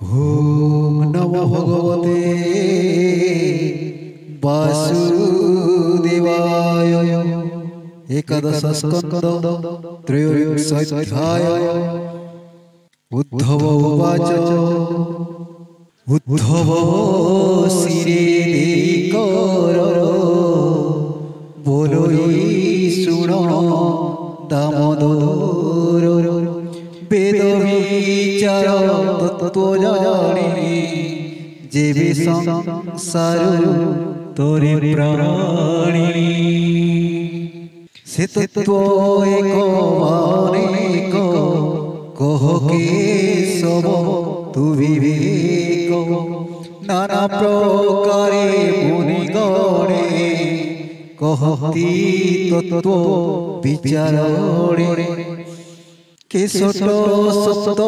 ओम नमो भगवते वासुदेवाय। एकादश स्कंद त्रयोदशाध्याय। उद्धव उवाच उद्धव शिरे देकर बोलोई शुण दामोदर। वेद विचार तत्व जानी जेबे संसार तोरे प्राणी। से तत्व एक अनेक कह के सब तु विवेक। नाना प्रकारे मुनिगणे कहती तत्व विचारणे। केशट सप्त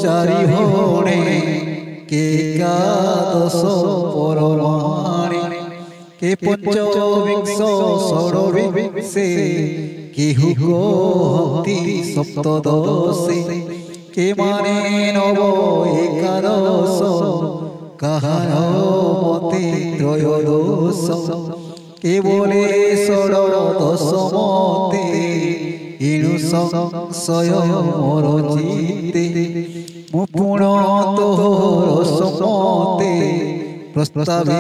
चारि भणे के एकादश परमाणि। के पंचविंश षड्विंशे केहु कहती सप्तदशे। के माने नव एकादश काहार मते त्रयोदश। के बोले षड्दश मते इणु संशय मोर चित्ते। मुपुण तोहर समते प्रस्तावे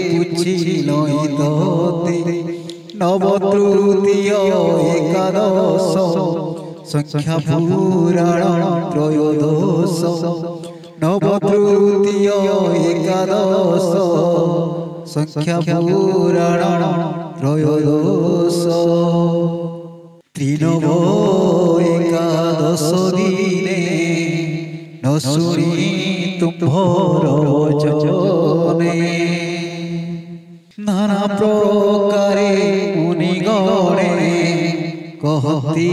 पुछिल तते। नव तृतीय एकादश संख्या पुराण त्रयोदश। नव तृतीय एकादश संख्या पुराण त्रयोदश। त्रिनव एकादश दिने न शुणी तुम्हार वचने। नाना प्रकारे मुनिगणे कहती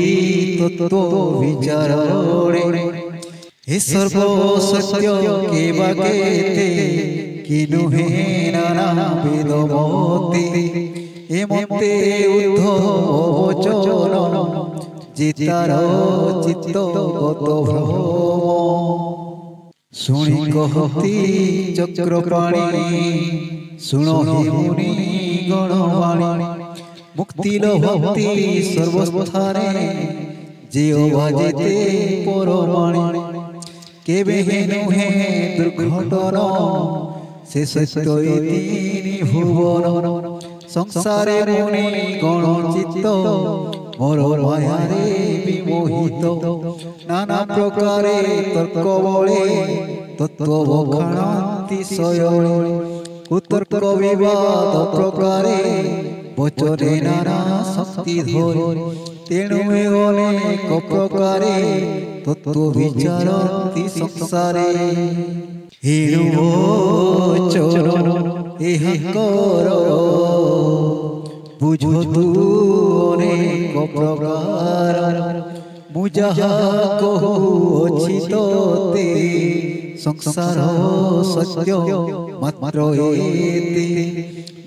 तत्व विचारणे। हे सर्व सत्य के बाकेते किनु हे नाना वेद मते। ए मते उद्धव वचन जितार चित्त गत भ्रम। शुणी कहती चक्रपाणी शुणो हि मुनि गणवाणी। मुक्ति लभती सर्वस्थाने जियो बाजेते परमाणि। केबे नुहे दुर्घटन से सत्य इति भुवन। संसारे मुनि गण चित्त मोर मायारे विमोहित। नाना प्रकारे तर्क बले तत्व बखाणन्ति शयने। कुतर्क विवाद प्रकारे वचने नाना शक्ति धरे। तेणु अनेक प्रकारे तत्व विचारन्ति संसारे। हेणु वचन एहकर बुझतु अनेक प्रकार। मु जहा कहूअछि तोते संसार सत्य मात्र एते।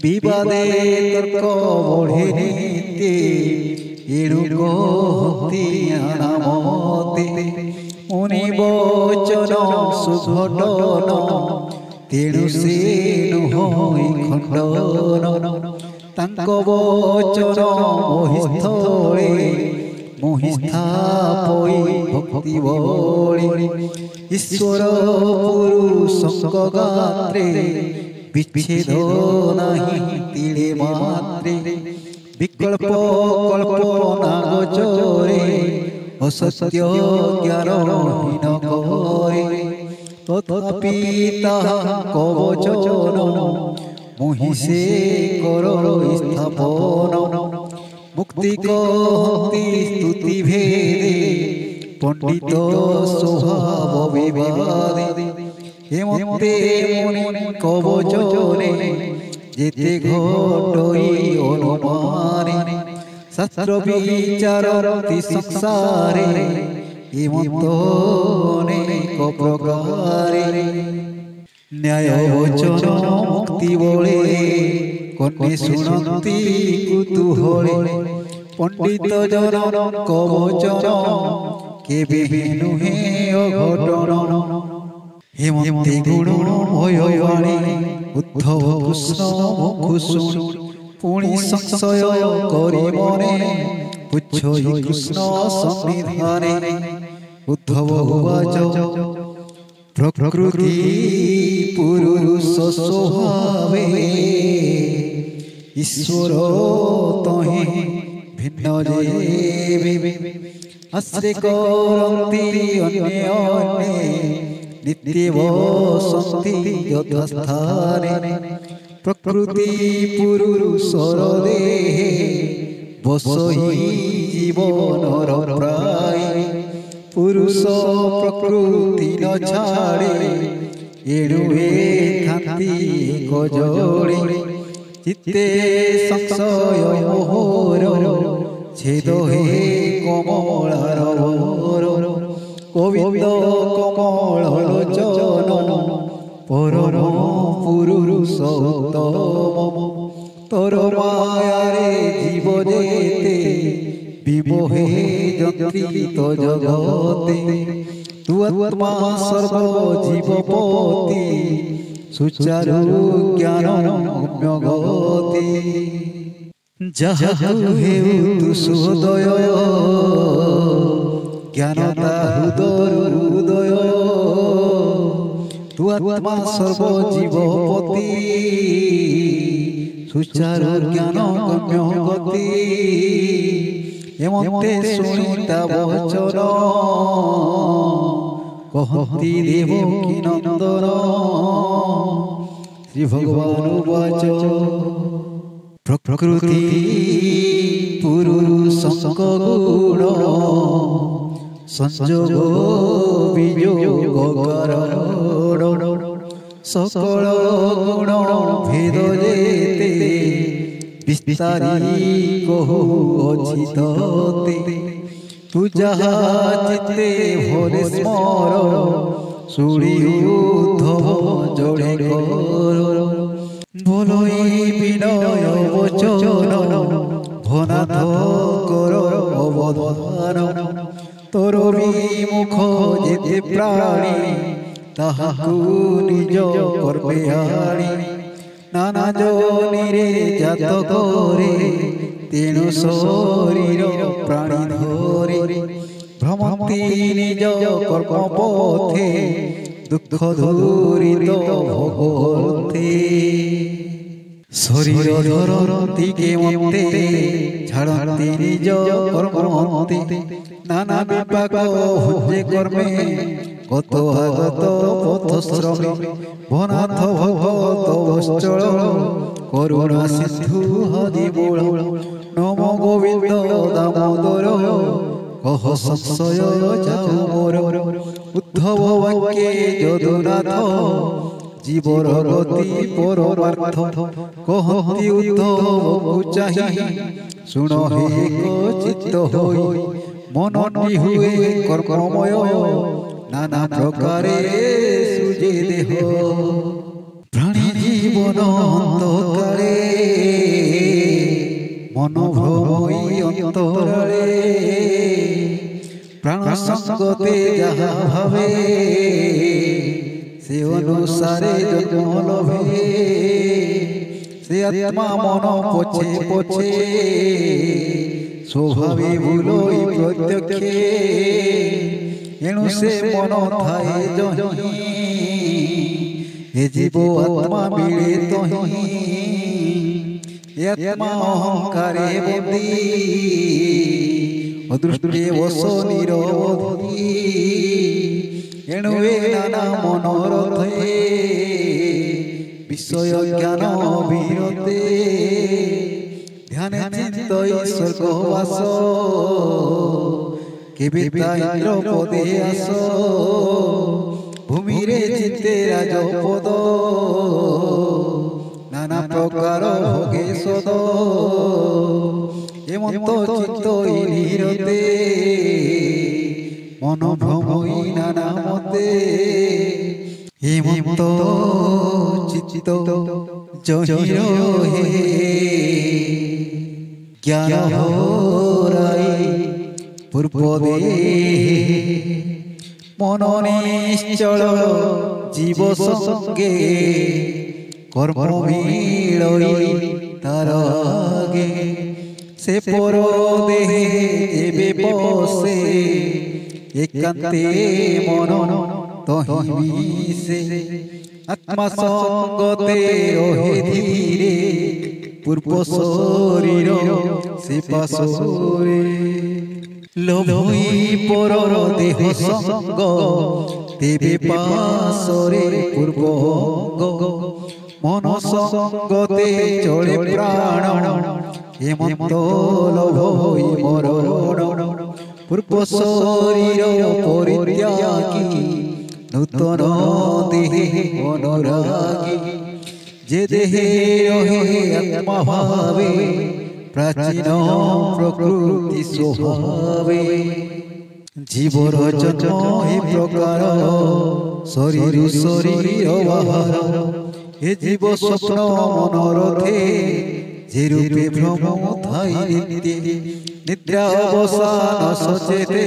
विवादे तर्क बढ़े नीते एणु कहती अनामते। मुनि वचन सुघटन तेणु से नुहई खंडन। तांक वचन मोहिस्थळे मोहिस्थापई भक्ति बळे। ईश्वर पुरुषଙ୍କ गात्रे विच्छेद नाही तिळे मात्रे। विकल्प कल्पना गोचरे असत्य ज्ञान हीन करे। तथापि ताहाଙ୍କ वचन मोहिसे कर स्थापन। मुक्ति कहती स्तुति भेदे पंडित स्वभाव विवादे। हेमते मुनि कवचने जेते घटई अनुमाने। शास्त्र विचारन्ति संसारे हेमंत अनेक प्रकारे। न्याय वचन मुक्ति बळे कन्ये शुणन्ति कुतूहले। पंडित जन कवचन केबे नुहे अघटन। হেমন্তে গুণময় বাণী উদ্ধব কৃষ্ণ মুখু শুনি পুଣି সংশয় করি মনে পুচ্ছই কৃষ্ণ সন্নিধানে উদ্ধব উবাচ প্রকৃতি পুরুষ স্বভাবে ঈশ্বর তহি ভিন্ন জীবে আশ্রে করন্তি অন্যে অন্যে নিত্য বসন্তি যথাস্থানে প্রকৃতি পুরুষর দেহে বসহি জীবনর প্রায় পুরুষ প্রকৃতি ন ছাড়ে এণু থাকি এক যোড়ে চিত্তে সংশয় মোহর ছেদ হে কমলার গোবিন্দ কমল লোচন পরম পুরুষ উত্তম তোর মায়ারে জীব যেতে বিমোহে যন্ত্রিত জগতে তু আত্মা সর্ব জীবপতি সুচারু জ্ঞান গতি যাহু হেউ তু সুদয় জ্ঞানতা হৃদয় তু আত্মা সর্ব জীবপতি সুচারু জ্ঞান গতি হেমন্তে শুনিতা বচন কহন্তি দেবকী নন্দন শ্রী ভগবান উবাচ প্রকৃতি পুরুষঙ্ক গুণ সংযোগ বিযোগ কারণ সকল গুণ ভেদ যেতে বিস্তারি কহু অচিততে তু যাহা চিত্তে ভরে স্মর শুনি উদ্ধব জড়ে কর বলই বিনয় বচন ভনাথ কর অবধান তোর বিমুখ যেতে প্রাণী তাহাকু নিজ কর্মে আনি নানা জনিরে জাত করে তেণু শরীর প্রাণী ধরে ভ্রমন্তি নিজ কর্ম পথে দুঃখ দূরিত ভোগতে শরীর ধরন্তি কেমন্তে ছাড়ন্তি নিজ কর্মন্তে নানা বিপাক ভুঞ্জে কর্মে কত আগত পথশ্রমে ভনাথ ভগত বশ্চল করুণা সিন্ধু হরি মূল নম গোবিন্দ দামোদর কহ সংশয় যাও মোর উদ্ধব বাক্যে যদুনাথ জীবর গতি পরমার্থ কহন্তি উদ্ধব চাহি শুণ হে চিত্ত হই মনটি হুয়ে কর্মময় নানা প্রকারে সুজে দেহ প্রাণী জীবন অন্তকালে মনোভ্রমই অন্তরালে প্রাণ সঙ্গতে যাহা ভাবে সে অনুসারে জন্ম লভে সে আত্মা মন পছে পছে স্বভাবে ভুলই প্রত্যক্ষে এণু সে মন থায়ে জহি এ জীব আত্মা মিলে তহি আত্মা অহংকারে বন্দি অদৃষ্টে বস নিরবধি এণু এ নানা মনোরথে বিষয় জ্ঞান বিরতে ধ্যানে চিন্তই স্বর্গবাস কেবে তা ইন্দ্র পদে আস ভূমিরে চিত্তে রাজপদ নানা প্রকার ভোগে সদ হেমন্ত চিত্ত নিরতে মন ভ্রমই নানা মতে হেমন্ত চিত্ত জহির হে জ্ঞান হরাই পূর্ব দেহে মন নিশ্চল জীব সঙ্গে কর্ম মিলই তার আগে সে পর দেহে যেবে বসে একান্তে মন তহি মিশে আত্মা সঙ্গতে রহে ধীরে পূর্ব শরীর সে পাশরে লোভই পরর দেহ সঙ্গ দেবে পাশরে পূর্ব মন সঙ্গতে চলে প্রাণ হেমন্ত লোভই মরণ পূর্ব শরীর পরিত্যাগী নূতন দেহে অনুরাগী যে দেহে রহে আত্মা ভাবে প্রাচীন প্রকৃতি স্বভাবে জীবর জন্ম এ প্রকার শরীর শরীর বাহার এ জীব স্বপ্ন মনোরথে যে রূপে ভ্রম থাই নিদ্রা অবসান সচেতে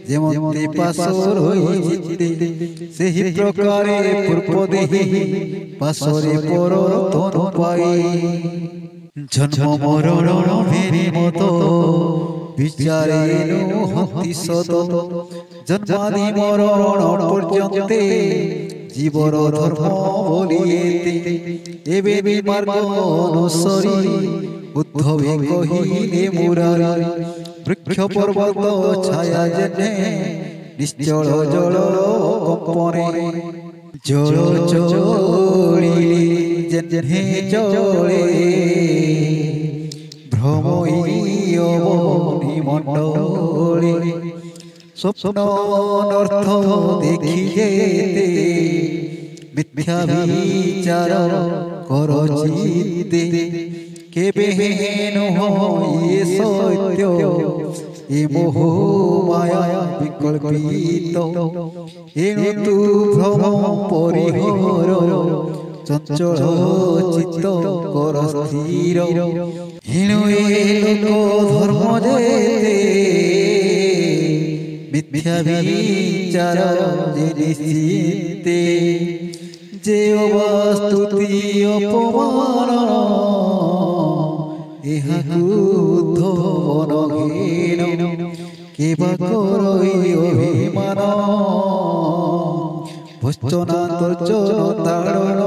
যেমতে পাশর হই চিত্তে সেই প্রকারে পূর্ব দেহি পাশরে পর তনু পাই জন্ম মরণ ভেরি মত বিচারে হতি সত জন্মাদি মরণ পর্যন্তে জীবর ধর্ম বলিয়েতে এবে বিমার্গ অনুসরি উদ্ধবে কহিলে মুরারি বৃক্ষ পর্বত ছায়া জেনে নিশ্চল জল কম্পনে জল চলিলে জেনে চলে ভ্রমই অবনি মণ্ডলে স্বপ্ন অনর্থ দেখি যেতে মিথ্যা বিচার কর চিত্তে কেবে হেন হয়ে সত্য এ মোহ মায়া বিকল্পিত এনু তু ভ্রম পরিহর চঞ্চল চিত্ত কর স্থির হেন এ লোক ধর্ম যেতে মিথ্যা বিচার যে নিশ্চিতে যে অবস্তুতি অপমান এহাকু ধনহীন কেবা করই অভিমান ভোজনান্তর্জন তাড়ন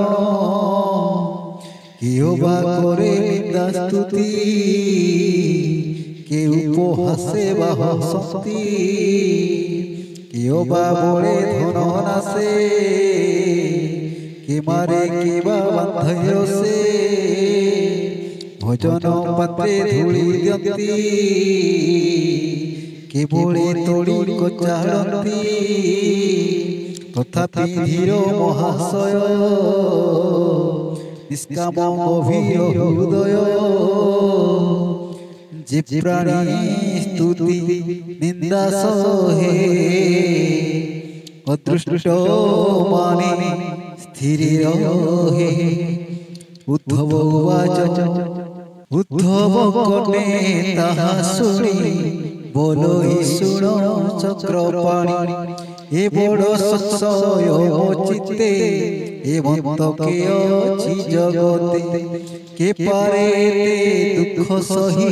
কেউ বা করে নিন্দাস্তুতি কেউ উপহাসে বা হসতি কেউ বা বলে ধন নাশে কে মারে কে বা বান্ধয়সে ভোজন পাত্রে ধূলি দিয়ন্তি কে বলে তড়ি কচাড়ন্তি তথাপি ধীর মহাশয় নিষ্কাম গভীর হৃদয় যে প্রাণী স্তুতি নিন্দা সহে অদৃষ্ট মানে স্থির রহে উদ্ধব উবাচ উদ্ধব কনে তাহা শুনি বলই শুণ চক্রপাণি এ বড় সংশয় চিত্তে এ মন্তকে অছি জগতে কে পারে দুঃখ সহি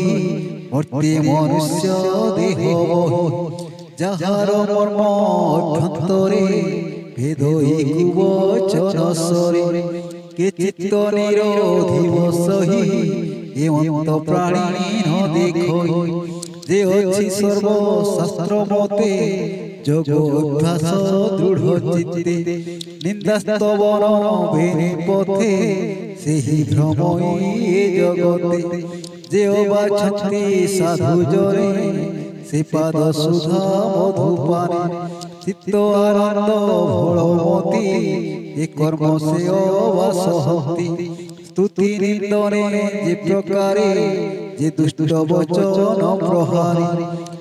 মূর্তি মনুষ্য দেহ যাহার মর্ম অভ্যন্তরে ভেদই কুবচন সরে কে চিত্ত নিরোধী সহি এ মন্ত প্রাণী ন দেখই যে অছি সর্বশাস্ত্র মতে যোগ অভ্যাস দৃঢ় চিত্তে নিন্দাস্তবন বেনি পথে সেই ভ্রমই এ জগতে যে অবাছন্তি সাধু জরে সে পাদ সুধা মধুপানে চিত্ত আনন্দ ভোলমতি এ কর্ম সে অবাসহতি স্তুতি নিন্দনে যে প্রকারে যে দুষ্ট বচন প্রহারে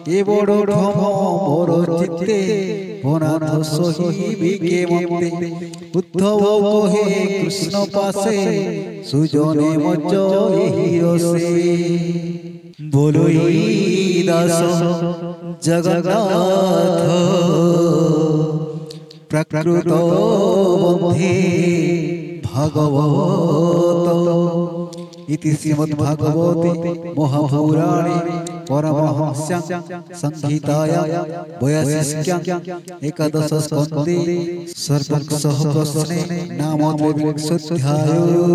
এ বড় ভ্রম মোর চিত্তে অনাথ সহিবি কে মতে উদ্ধব কহে কৃষ্ণ পাশে সুজনে মজ্জ হিরসে বলই দাস জগন্নাথ प्रकृत बंधे भागवत इति श्रीमद्भागवते महापुराणे परमहंस्यां संहितायां 82 एकादश स्कन्धे सर्वसः प्रश्ने नाम 23 अध्यायो।